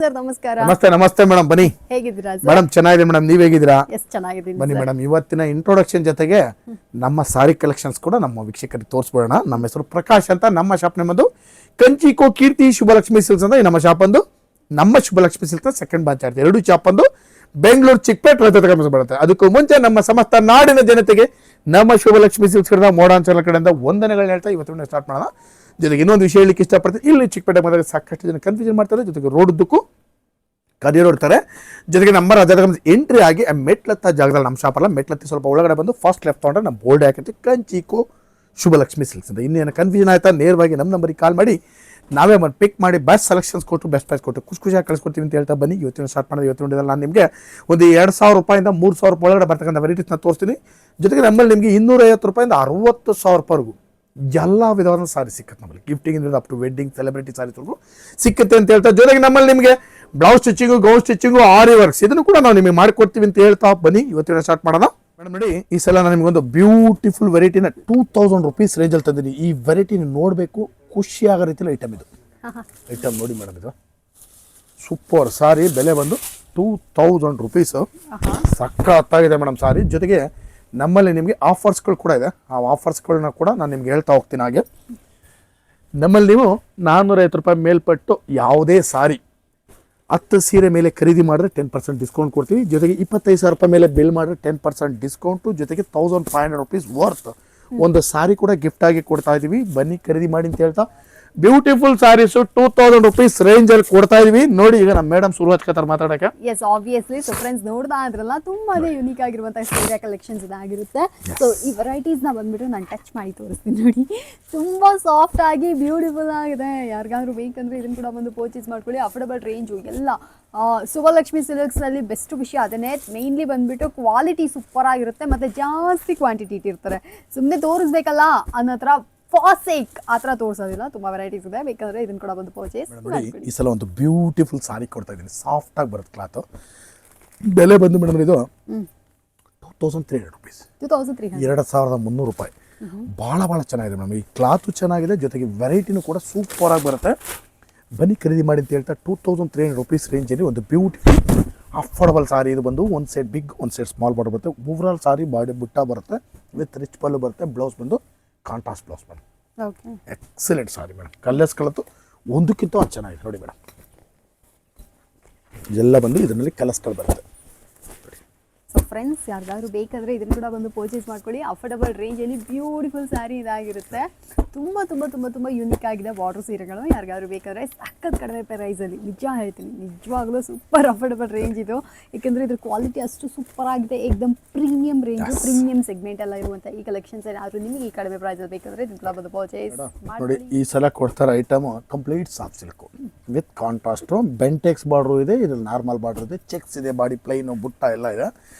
Sir ನಮಸ್ಕಾರ. ನಮಸ್ತೆ madam, ಬನ್ನಿ. ಹೇಗಿದ್ದೀರಾ ಮೇಡಮ್? ಚೆನ್ನಾಗಿದೆ ಮೇಡಮ್, ನೀವ್ ಹೇಗಿದ್ದೀರಾ? ಎಸ್ ಚೆನ್ನಾಗಿದ್ದೀನಿ. ಬನ್ನಿ ಮೇಡಮ್, ಇವತ್ತಿನ ಇಂಟ್ರೊಡಕ್ಷನ್ ಜೊತೆಗೆ ನಮ್ಮ ಸಾರಿ ಕಲೆಕ್ಷನ್ಸ್ ಕೂಡ ನಮ್ಮ ವೀಕ್ಷಕರಿಗೆ ತೋರಿಸ್ಬೋಣ. ನಮ್ಮ ಹೆಸರು ಪ್ರಕಾಶ್ ಅಂತ. ನಮ್ಮ ಶಾಪ್ ನೇಮದು ಕಂಚಿಕೋ ಕೀರ್ತಿ ಶುಭಲಕ್ಷ್ಮಿ ಸಿಲ್ಕ್ಸ್ ಅಂತ. ನಮ್ಮ ಶಾಪ್ ಒಂದು ನಮ್ಮ ಶುಭಲಕ್ಷ್ಮಿ ಸಿಲ್ಕ್ಸ್ ಸೆಕೆಂಡ್ ಬ್ರಾಂಚ್ ಆಗಿದೆ. ಎರಡು ಶಾಪ್ ಒಂದು ಬೆಂಗಳೂರು ಚಿಕ್ಕಪೇಟೆ ರಸ್ತೆ ಬರುತ್ತೆ. ಅದಕ್ಕೂ ಮುಂಚೆ ನಮ್ಮ ಸಮಸ್ತ ನಾಡಿನ ಜನತೆಗೆ ನಮ್ಮ ಶುಭಲಕ್ಷ್ಮಿ ಸಿಲ್ಕ್ಸ್ ಕಡೆಯಿಂದ ಮೋಡಾಂಚಲ ಕಡೆಯಿಂದ ವಂದನೆಗಳನ್ನ ಹೇಳ್ತಾ ಇವತ್ತಿನ ಸ್ಟಾರ್ಟ್ ಮಾಡೋಣ. ಜೊತೆಗೆ ಇನ್ನೊಂದು ವಿಷಯ ಹೇಳಲಿಕ್ಕೆ ಇಷ್ಟಪಡ್ತೀನಿ. ಇಲ್ಲಿ ಚಿಕ್ಕಪೇಟೆ ಬಂದಾಗ ಸಾಕಷ್ಟು ಜನ ಕನ್ಫ್ಯೂಷನ್ ಮಾಡ್ತಾರೆ. ಜೊತೆಗೆ ರೋಡ್ ಉದ್ದಕ್ಕೂ ಕರಿಯರ್ ಹೊಡ್ತಾರೆ. ಜೊತೆಗೆ ನಂಬರ್ ಅದರ ಎಂಟ್ರಿ ಆಗಿ ಮೆಟ್ಲತ್ತ ಜಾಗದಲ್ಲಿ ನಮ್ಮ ಶಾಪಲ್ಲ, ಮೆಟ್ಲತ್ತಿ ಸ್ವಲ್ಪ ಒಳಗಡೆ ಬಂದು ಫಸ್ಟ್ ಲೆಫ್ಟ್ ತೊಗೊಂಡ್ರೆ ನಮ್ಮ ಬೋರ್ಡ್ ಹಾಕಿರ್ತೀವಿ ಕಂಚಿಕೋ ಶುಭಲಕ್ಷ್ಮಿ ಸಿಲ್ಕ್ಸ್ ಅಂತ. ಇನ್ನೇನು ಕನ್ಫ್ಯೂಷನ್ ಆಯ್ತಾ, ನೇರವಾಗಿ ನಮ್ಮ ನಂಬರಿಗೆ ಕಾಲ್ ಮಾಡಿ ನಾವೇ ಒಂದು ಪಿಕ್ ಮಾಡಿ ಬೆಸ್ಟ್ ಸೆಲೆಕ್ಷನ್ಸ್ ಕೊಟ್ಟು ಬೆಸ್ಟ್ ಪ್ರೈಸ್ ಕೊಟ್ಟು ಖುಷಿಯಾಗಿ ಕಳಿಸ್ಕೊಡ್ತೀವಿ ಅಂತ ಹೇಳ್ತಾ ಬನ್ನಿ. ಇವತ್ತಿನ ಸ್ಟಾರ್ಟ್ ಮಾಡೋದು. ಇವತ್ತಿನ ನಾನು ನಿಮಗೆ ಒಂದು 2,000 ರೂಪಾಯಿಂದ 3,000 ರೂಪಾಯಿ ಒಳಗಡೆ ಬರ್ತಕ್ಕಂಥ ವೆರೈಟೀಸ್ನ ತೋರಿಸ್ತೀನಿ. ಜೊತೆಗೆ ನಮ್ಮಲ್ಲಿ ನಿಮಗೆ 250 ರೂಪಾಯಿಂದ 60,000 ರೂಪಾಯಿವರೆಗೂ ಎಲ್ಲ ವಿಧವಾದ ಸಾರಿ ಸಿಕ್ಕತ್ತೆ. ನಮ್ಮಲ್ಲಿ gifting up to wedding celebrity ಸಾರೀಸ್ವರೆಗೂ ಸಿಕ್ಕುತ್ತೆ ಅಂತ ಹೇಳ್ತಾ, ಜೊತೆಗೆ ನಮ್ಮಲ್ಲಿ ನಿಮಗೆ blouse stitching, gown stitching, aari works ಇದನ್ನು ಕೂಡ ನಾವು ನಿಮಗೆ ಮಾಡಿಕೊಡ್ತೀವಿ ಅಂತ ಹೇಳ್ತಾ ಬನ್ನಿ. ಇವತ್ತಿನ ಸ್ಟಾರ್ಟ್ ಮಾಡೋಣ. ಮೇಡಮ್ ನೋಡಿ, ಈ ಸಲ ನಾನು ನಿಮಗೊಂದು ಬ್ಯೂಟಿಫುಲ್ ವೆರೈಟಿನ 2,000 ರೂಪೀಸ್ ರೇಂಜಲ್ಲಿ ತಂದಿದ್ದೀನಿ. ಈ ವೆರೈಟಿನ ನೋಡಬೇಕು, ಖುಷಿಯಾಗೋ ರೀತಿಯಲ್ಲಿ ಐಟಮ್ ಇದು. ಐಟಮ್ ನೋಡಿ ಮೇಡಮ್, ಇದು ಸೂಪರ್ ಸಾರಿ. ಬೆಲೆ ಬಂದು 2,000 ರೂಪೀಸು. ಸಕ್ಕತ್ತಾಗಿದೆ ಮೇಡಮ್ ಸಾರಿ. ಜೊತೆಗೆ ನಮ್ಮಲ್ಲಿ ನಿಮಗೆ ಆಫರ್ಸ್ಗಳು ಕೂಡ ಇದೆ. ಆ ಆಫರ್ಸ್ಗಳನ್ನ ಕೂಡ ನಾನು ನಿಮ್ಗೆ ಹೇಳ್ತಾ ಹೋಗ್ತೀನಿ. ಹಾಗೆ ನಮ್ಮಲ್ಲಿ ನೀವು 450 ರೂಪಾಯಿ ಮೇಲ್ಪಟ್ಟು ಯಾವುದೇ ಸಾರಿ 10 ಸೀರೆ ಮೇಲೆ ಖರೀದಿ ಮಾಡಿದ್ರೆ 10% ಡಿಸ್ಕೌಂಟ್ ಕೊಡ್ತೀವಿ. ಜೊತೆಗೆ 25,000 ರೂಪಾಯಿ ಮೇಲೆ ಬಿಲ್ ಮಾಡಿದ್ರೆ 10% ಡಿಸ್ಕೌಂಟು. ಜೊತೆಗೆ 1,500 ರೂಪೀಸ್ ವರ್ತ್ ಒಂದು ಸಾರಿ ಕೂಡ ಗಿಫ್ಟ್ ಆಗಿ ಕೊಡ್ತಾ ಇದ್ದೀವಿ. ಬನ್ನಿ ಖರೀದಿ ಮಾಡಿ ಅಂತ ಹೇಳ್ತಾ, ಬ್ಯೂಟಿಫುಲ್ ಸಾರೀಸು 2,000 ರೂಪೀಸ್ ರೇಂಜಲ್ಲಿ ಕೊಡ್ತಾ ಇದೀವಿ. ನೋಡಿ, ಈಗ ನಮ್ಮ ಮೇಡಮ್ ಶುರು ಹಚ್ಕೋತಾರೆ ಮಾತಾಡಕ್ಕೆ. Yes obviously. ಸೊ ಫ್ರೆಂಡ್ಸ್, ನೋಡ್ತಾ ಇದ್ರಲ್ಲ, ತುಂಬಾನೇ ಯುನೀಕ್ ಆಗಿರುವಂತಹ ಸೀರೆ ಕಲೆಕ್ಷನ್ಸ್ ಇದಾಗಿರುತ್ತೆ. ಸೊ ಈ ವೆರೈಟೀಸ್ ನ ಬಂದ್ಬಿಟ್ಟು ನಾನು ಟಚ್ ಮಾಡಿ ತೋರಿಸ್ತೀನಿ. ನೋಡಿ, ತುಂಬಾ ಸಾಫ್ಟ್ ಆಗಿ ಬ್ಯೂಟಿಫುಲ್ ಆಗಿದೆ. ಯಾರಿಗಾದ್ರೂ ಬೇಕಂದ್ರೆ ಇದನ್ನ ಕೂಡ ಒಂದು ಪರ್ಚೇಸ್ ಮಾಡ್ಕೊಳ್ಳಿ. ಅಫೋರ್ಡಬಲ್ ರೇಂಜು ಎಲ್ಲ ಶುಭಲಕ್ಷ್ಮಿ ಸಿಲ್ಕ್ಸ್ ನಲ್ಲಿ ಬೆಸ್ಟ್ ವಿಷಯ ಅದನ್ನೇ. ಮೇನ್ಲಿ ಬಂದ್ಬಿಟ್ಟು ಕ್ವಾಲಿಟಿ ಸೂಪರ್ ಆಗಿರುತ್ತೆ, ಮತ್ತೆ ಜಾಸ್ತಿ ಕ್ವಾಂಟಿಟಿ ಇಟ್ಟಿರ್ತಾರೆ. ಸುಮ್ಮನೆ ತೋರಿಸ್ಬೇಕಲ್ಲ ಅನ್ನೋ ಹತ್ರ ಫಾಸೇಕ್ ಆ ಥರ ತೋರಿಸೋದಿಲ್ಲ. ತುಂಬ ವೆರೈಟೀಸ್ ಇದೆ. ಬೇಕಂದ್ರೆ ಇದನ್ನ ಕೂಡ ಒಂದು ಪರ್ಚೇಸ್ ಮಾಡಿ. ಈ ಸಲ ಒಂದು ಬ್ಯೂಟಿಫುಲ್ ಸಾರಿ ಕೊಡ್ತಾ ಇದ್ದೀನಿ. ಸಾಫ್ಟ್ ಆಗಿ ಬರುತ್ತೆ ಕ್ಲಾತ್. ಬೆಲೆ ಬಂದು ಮೇಡಮ್ ಇದು 2,300 ರೂಪೀಸ್. 2,300 ರೂಪಾಯಿ. ಭಾಳ ಚೆನ್ನಾಗಿದೆ ಮೇಡಮ್. ಈ ಕ್ಲಾತು ಚೆನ್ನಾಗಿದೆ, ಜೊತೆಗೆ ವೆರೈಟಿನೂ ಕೂಡ ಸೂಪರ್ ಆಗಿ ಬರುತ್ತೆ. ಬನ್ನಿ ಖರೀದಿ ಮಾಡಿ ಅಂತ ಹೇಳ್ತಾ 2,300 ರೂಪೀಸ್ ರೇಂಜಲ್ಲಿ ಒಂದು ಬ್ಯೂಟಿಫುಲ್ ಅಫೋರ್ಡಬಲ್ ಸಾರಿ. ಇದು ಬಂದು ಒಂದು ಸೈಡ್ ಬಿಗ್, ಒಂದು ಸೈಡ್ ಸ್ಮಾಲ್ ಬಾರ್ಡರ್ ಬರುತ್ತೆ. ಓವರಾಲ್ ಸಾರಿ ಬಾಡಿ ಬುಟ್ಟ ಬರುತ್ತೆ, ವಿತ್ ರಿಚ್ ಪಲ್ಲು ಬರುತ್ತೆ. ಬ್ಲೌಸ್ ಬಂದು contrast blouse madam. Excellent sari madam. ಕಲರ್ಸ್ಗಳಂತೂ ಒಂದಕ್ಕಿಂತ ಒಂದು ಚೆನ್ನಾಗಿದೆ ನೋಡಿ ಮೇಡಮ್. ಎಲ್ಲ ಬಂದು ಇದರಲ್ಲಿ ಕಲರ್ಸ್ಗಳು ಬರುತ್ತೆ. ಸೊ ಫ್ರೆಂಡ್ಸ್, ಯಾರಿಗಾದ್ರೂ ಬೇಕಾದರೆ ಇದನ್ನು ಕೂಡ ಬಂದು ಪರ್ಚೇಸ್ ಮಾಡ್ಕೊಳ್ಳಿ. ಅಫೋರ್ಡಬಲ್ ರೇಂಜಲ್ಲಿ ಬ್ಯೂಟಿಫುಲ್ ಸ್ಯಾರಿ ಇದಾಗಿರುತ್ತೆ. ತುಂಬ ತುಂಬ ತುಂಬ ತುಂಬ ಯೂನಿಕ್ ಆಗಿದೆ ಬಾರ್ಡರ್ ಸೀರೆಗಳು. ಯಾರಿಗಾದ್ರೂ ಬೇಕಾದರೆ ಸಖತ್ ಕಡಿಮೆ ಪ್ರೈಸಲ್ಲಿ, ನಿಜ ಹೇಳ್ತೀನಿ, ನಿಜವಾಗ್ಲೂ ಸೂಪರ್ ಅಫೋರ್ಡಬಲ್ ರೇಂಜ್ ಇದು. ಏಕೆಂದರೆ ಇದ್ರ ಕ್ವಾಲಿಟಿ ಅಷ್ಟು ಸೂಪರ್ ಆಗಿದೆ. ಏಕದಮ್ ಪ್ರೀಮಿಯಂ ರೇಂಜು, ಪ್ರೀಮಿಯಂ ಸೆಗ್ಮೆಂಟ್ ಎಲ್ಲ ಇರುವಂಥ ಈ ಕಲೆಕ್ಷನ್ಸ್ ಏನಾದರೂ ನಿಮಗೆ ಈ ಕಡಿಮೆ ಪ್ರೈಸಲ್ಲಿ ಬೇಕಾದರೆ ಇದನ್ನು ಕೂಡ ಬಂದು ಪರ್ಚೇಸ್ ನೋಡಿ. ಈ ಸಲ ಕೊಡ್ತಾರೆ item complete soft silk with contrast. Bentex border ಇದೆ, ಇದ್ರಲ್ಲಿ ನಾರ್ಮಲ್ ಬಾರ್ಡ್ರ್ ಇದೆ, ಚೆಕ್ಸ್ ಇದೆ, ಬಾಡಿ ಪ್ಲೈನು ಬುಟ್ಟ ಎಲ್ಲ ಇದೆ.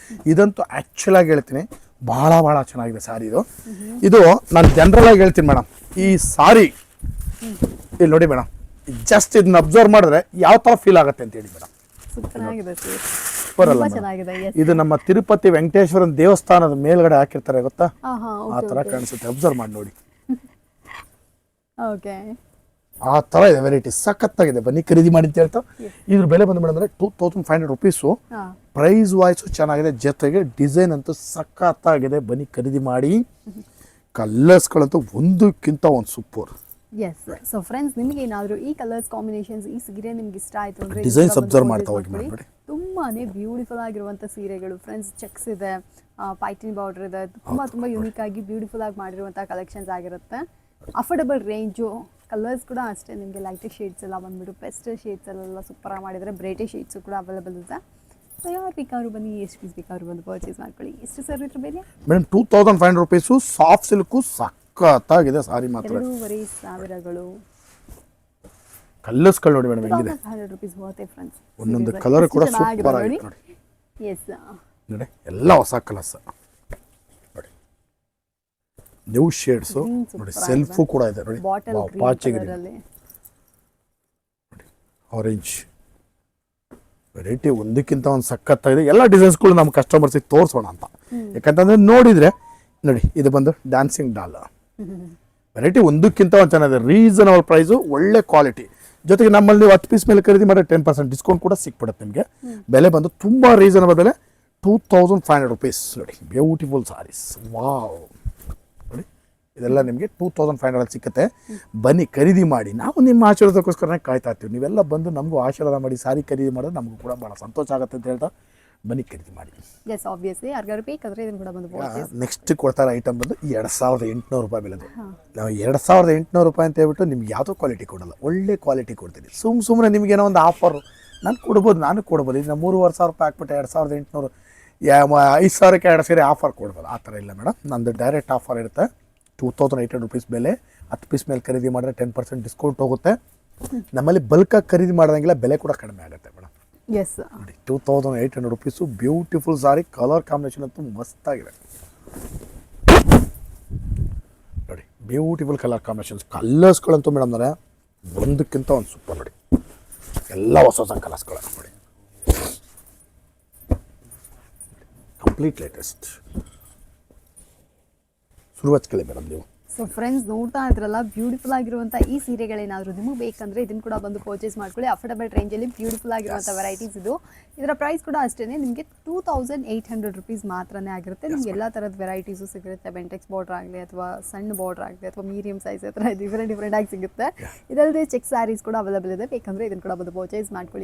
ಇದಂತೂ ಆ್ಯಕ್ಚುಲ್ ಆಗಿ ಹೇಳ್ತೀನಿ, ಭಾಳ ಚೆನ್ನಾಗಿದೆ ಸಾರಿ ಇದು. ಇದು ನಾನು ಜನರಲ್ ಆಗಿ ಹೇಳ್ತೀನಿ ಮೇಡಮ್. ಈ ಸಾರಿ ಇಲ್ಲಿ ನೋಡಿ ಮೇಡಮ್, ಜಸ್ಟ್ ಇದನ್ನ ಅಬ್ಸರ್ವ್ ಮಾಡಿದ್ರೆ ಯಾವ ಥರ ಫೀಲ್ ಆಗುತ್ತೆ ಅಂತ ಹೇಳಿ ಮೇಡಮ್. ಸೂಪರ್ ಅಲ್ಲ ಮೇಡಮ್? ಇದು ನಮ್ಮ ತಿರುಪತಿ ವೆಂಕಟೇಶ್ವರನ ದೇವಸ್ಥಾನದ ಮೇಲ್ಗಡೆ ಹಾಕಿರ್ತಾರೆ ಗೊತ್ತಾ, ಆ ಥರ ಕಾಣಿಸುತ್ತೆ. ಅಬ್ಸರ್ವ್ ಮಾಡಿ ನೋಡಿ, ಆ ಥರ ಇದೆ ವೆರೈಟಿ. ಸಖತ್ತಾಗಿದೆ. ಬನ್ನಿ ಖರೀದಿ ಮಾಡಿ ಅಂತ ಹೇಳ್ತಾ, ಇದ್ರ ಬೆಲೆ ಬಂದು ಮೇಡಮ್ ಅಂದರೆ 2,500 ರೂಪೀಸು. ಪ್ರೈಸ್ ವಾಯ್ಸು ಚೆನ್ನಾಗಿದೆ, ಜೊತೆಗೆ ಡಿಸೈನ್ ಅಂತೂ ಸಖತ್ತಾಗಿದೆ. ಬನ್ನಿ ಖರೀದಿ ಮಾಡಿ. ಕಲರ್ಸ್ಗಳಂತೂ ಒಂದಕ್ಕಿಂತ ಒಂದು ಸೂಪರ್. ಎಸ್. ಸೊ ಫ್ರೆಂಡ್ಸ್, ನಿಮಗೆ ಏನಾದರೂ ಈ ಕಲರ್ಸ್ ಕಾಂಬಿನೇಷನ್ಸ್, ಈ ಸೀರೆ ನಿಮ್ಗೆ ಇಷ್ಟ ಆಯಿತು ಅಂದರೆ ಡಿಸೈನ್ಸ್ ಅಬ್ಸರ್ವ್ ಮಾಡ್ತಾ ಹೋಗಿ ಮಾಡಿ. ತುಂಬಾ ಬ್ಯೂಟಿಫುಲ್ ಆಗಿರುವಂಥ ಸೀರೆಗಳು ಫ್ರೆಂಡ್ಸ್. ಚೆಕ್ಸ್ ಇದೆ, ಪೈಟಿನ್ ಬಾರ್ಡರ್ ಇದೆ, ತುಂಬ ಯೂನಿಕ್ ಆಗಿ ಬ್ಯೂಟಿಫುಲ್ ಆಗಿ ಮಾಡಿರುವಂಥ ಕಲೆಕ್ಷನ್ಸ್ ಆಗಿರುತ್ತೆ. Affordable range. ಕಲರ್ಸ್ ಕೂಡ ಅಷ್ಟೇ, ನಿಮಗೆ ಲೈಟ್ ಶೇಡ್ಸ್ ಎಲ್ಲ ಬಂದ್ಬಿಟ್ಟು ಪೆಸ್ಟಲ್ ಶೇಡ್ಸ್ ಎಲ್ಲ ಸೂಪರಾಗಿ ಮಾಡಿದರೆ. ಬ್ರೈಟೇ ಶೇಡ್ಸು ಕೂಡ ಅವೈಲೇಬಲ್ ಇದೆ. ಸೊ ಯಾರು ಬೇಕಾದ್ರೂ ಬನ್ನಿ, ಎಷ್ಟು ಪೀಸ್ ಬೇಕಾದ್ರೂ ಬಂದು ಪರ್ಚೇಸ್ ಮಾಡ್ಕೊಳ್ಳಿ. ಎಷ್ಟು ಸರ್ ಇದ್ರ ಬೆಲೆ ಮೇಡಮ್? 2,500 ರೂಪೀಸು. ಸಾಫ್ಟ್ ಸಿಲ್ಕು ಸಕ್ಕತ್ತಾಗಿದೆ ಸಾರಿ ಮಾತ್ರ. 2,500 ಕಲರ್ಸ್ಗಳು ನೋಡಿ ಮೇಡಮ್ ಹೆಂಗಿದೆ. 2,500 ರೂಪೀಸ್ ಹೋಗುತ್ತೆ ಫ್ರೆಂಡ್ಸ್. ಒಂದೊಂದು ಕಲರ್ ಕೂಡ ಸೂಪರ್ ಆಗಿದೆ ನೋಡಿ. ಎಸ್ ನೋಡಿ, ಎಲ್ಲ ಹೊಸ ಕಲರ್ಸ್ ನೋಡಿ, ನ್ಯೂ ಶೇಡ್ಸು ನೋಡಿ. ಸೆಲ್ಫು ಕೂಡ ಇದೆ ನೋಡಿ, ಪಾಚಿಗೆ ನೋಡಿ. ಆರೆಂಜ್ ವೆರೈಟಿ ಒಂದಕ್ಕಿಂತ ಒಂದು ಸಖತ್ತಾಗಿದೆ. ಎಲ್ಲ ಡಿಸೈನ್ಸ್ಗಳು ನಮ್ಮ ಕಸ್ಟಮರ್ಸಿಗೆ ತೋರಿಸೋಣ ಅಂತ. ಯಾಕಂತಂದ್ರೆ ನೋಡಿದರೆ ನೋಡಿ, ಇದು ಬಂದು ಡ್ಯಾನ್ಸಿಂಗ್ ಡಾಲ್ ವೆರೈಟಿ ಒಂದಕ್ಕಿಂತ ಒಂದು ಚೆನ್ನಾಗಿದೆ. ರೀಸನಬಲ್ ಪ್ರೈಸು, ಒಳ್ಳೆ ಕ್ವಾಲಿಟಿ. ಜೊತೆಗೆ ನಮ್ಮಲ್ಲಿ 10 ಪೀಸ್ ಮೇಲೆ ಖರೀದಿ ಮಾಡಿದ್ರೆ 10% ಡಿಸ್ಕೌಂಟ್ ಕೂಡ ಸಿಕ್ಬಿಡುತ್ತೆ ನಿಮಗೆ. ಬೆಲೆ ಬಂದು ತುಂಬ ರೀಸನಬಲ್ ಬೆಲೆ, 2500 ರುಪೀಸ್. ನೋಡಿ ಬ್ಯೂಟಿಫುಲ್ ಸಾರೀಸ್, ವಾವ್. ನೋಡಿ ಇದೆಲ್ಲ ನಿಮಗೆ 2500 ಸಿಕ್ಕುತ್ತೆ. ಬನ್ನಿ ಖರೀದಿ ಮಾಡಿ, ನಾವು ನಿಮ್ಮ ಆಶೀರ್ವಾದಕ್ಕೋಸ್ಕರನೇ ಕಾಯ್ತಾ ಇರ್ತೀವಿ. ನೀವೆಲ್ಲ ಬಂದು ನಮಗೂ ಆಶೀರ್ವಾದ ಮಾಡಿ ಸಾರಿ ಖರೀದಿ ಮಾಡಿದ್ರೆ ನಮಗೂ ಕೂಡ ಭಾಳ ಸಂತೋಷ ಆಗುತ್ತೆ ಅಂತ ಹೇಳ್ತಾ ಬನ್ನಿ ಖರೀದಿ ಮಾಡಿ. ಎಸ್ ಆಬ್ವಿಯಸ್ಲಿ ಯಾರಿಗಾರು ಬೇಕಾದ್ರೆ ಇದನ್ನು ಕೂಡ ಬಂದು ನೆಕ್ಸ್ಟ್ ಕೊಡ್ತಾರೆ ಐಟಮ್ ಬಂದು 2800 ರೂಪಾಯಿ ಬೆಲೆದು. ನಾವು 2800 ರೂಪಾಯಿ ಅಂತ ಹೇಳ್ಬಿಟ್ಟು ನಿಮ್ಗೆ ಯಾವುದೋ ಕ್ವಾಲಿಟಿ ಕೊಡಲ್ಲ, ಒಳ್ಳೆ ಕ್ವಾಲಿಟಿ ಕೊಡ್ತೀನಿ. ಸುಮ್ಮನೆ ನಿಮಗೇನೋ ಒಂದು ಆಫರು ನಾನು ಕೊಡ್ಬೋದು. ಈಗ 3500 ರೂಪಾಯಿ ಹಾಕ್ಬಿಟ್ಟು 2800, 5000ಕ್ಕೆ 2 ಸೀರೆ ಆಫರ್ ಕೊಡ್ಬೋದು. ಆ ಥರ ಇಲ್ಲ ಮೇಡಮ್, ನಂದು ಡೈರೆಕ್ಟ್ ಆಫರ್ ಇರುತ್ತೆ. 2800 ರುಪೀಸ್ ಬೆಲೆ, 10 ಪೀಸ್ ಮೇಲೆ ಖರೀದಿ ಮಾಡಿದ್ರೆ 10% ಡಿಸ್ಕೌಂಟ್ ಹೋಗುತ್ತೆ. ನಮ್ಮಲ್ಲಿ ಬಲ್ಕಾಗಿ ಖರೀದಿ ಮಾಡೋದಂಗಿಲ್ಲ, ಬೆಲೆ ಕೂಡ ಕಡಿಮೆ ಆಗುತ್ತೆ ಮೇಡಮ್. ಎಸ್ ನೋಡಿ 2800 ರುಪೀಸು, ಬ್ಯೂಟಿಫುಲ್ ಸಾರಿ, ಕಲರ್ ಕಾಂಬಿನೇಷನ್ ಅಂತೂ ಮಸ್ತಾಗಿದೆ. ನೋಡಿ ಬ್ಯೂಟಿಫುಲ್ ಕಲರ್ ಕಾಂಬಿನೇಷನ್ಸ್, ಕಲರ್ಸ್ಗಳಂತೂ ಮೇಡಮ್ ಅಂದರೆ ಒಂದಕ್ಕಿಂತ ಒಂದು ಸೂಪರ್. ನೋಡಿ ಎಲ್ಲ ಹೊಸ ಕಲರ್ಸ್ಗಳು ನೋಡಿ, ಕಂಪ್ಲೀಟ್ ಲೇಟೆಸ್ಟ್. ಶುರು ಹಚ್ಕೊಳ್ಳಿ ಮೇಡಮ್ ನೀವು. ಸೊ ಫ್ರೆಂಡ್ಸ್ ನೋಡ್ತಾ ಇದ್ರಲ್ಲ, ಬ್ಯೂಟಿಫುಲ್ ಆಗಿರುವಂಥ ಈ ಸೀರೆಗಳೇನಾದರೂ ನಿಮಗೆ ಬೇಕಂದರೆ ಇದನ್ನು ಕೂಡ ಬಂದು ಪರ್ಚೇಸ್ ಮಾಡ್ಕೊಳ್ಳಿ. ಅಫೋರ್ಡಬಲ್ ರೇಂಜಲ್ಲಿ ಬ್ಯೂಟಿಫುಲ್ ಆಗಿರುವಂಥ ವೆರೈಟೀಸ್ ಇದು. ಇದರ ಪ್ರೈಸ್ ಕೂಡ ಅಷ್ಟೇ, ನಿಮಗೆ 2800 ರುಪೀಸ್ ಮಾತ್ರನೇ ಆಗಿರುತ್ತೆ. ನಿಮ್ಗೆ ಎಲ್ಲ ಥರದ ವೆರೈಟೀಸು ಸಿಗುತ್ತೆ. ಬೆಂಟೆಕ್ಸ್ ಬಾರ್ಡ್ರ್ ಆಗಲಿ ಅಥವಾ ಸಣ್ಣ ಬಾರ್ಡ್ರ್ ಆಗಲಿ ಅಥವಾ ಮೀಡಿಯಮ್ ಸೈಜ್ ಹತ್ರ ಡಿಫ್ರೆಂಟ್ ಆಗಿ ಸಿಗುತ್ತೆ. ಇದಲ್ಲದೆ ಚೆಕ್ ಸ್ಯಾರೀಸ್ ಕೂಡ ಅವೈಲೇಬಲ್ ಇದೆ. ಬೇಕಂದರೆ ಇದನ್ನು ಕೂಡ ಬಂದು ಪರ್ಚೇಸ್ ಮಾಡ್ಕೊಳ್ಳಿ.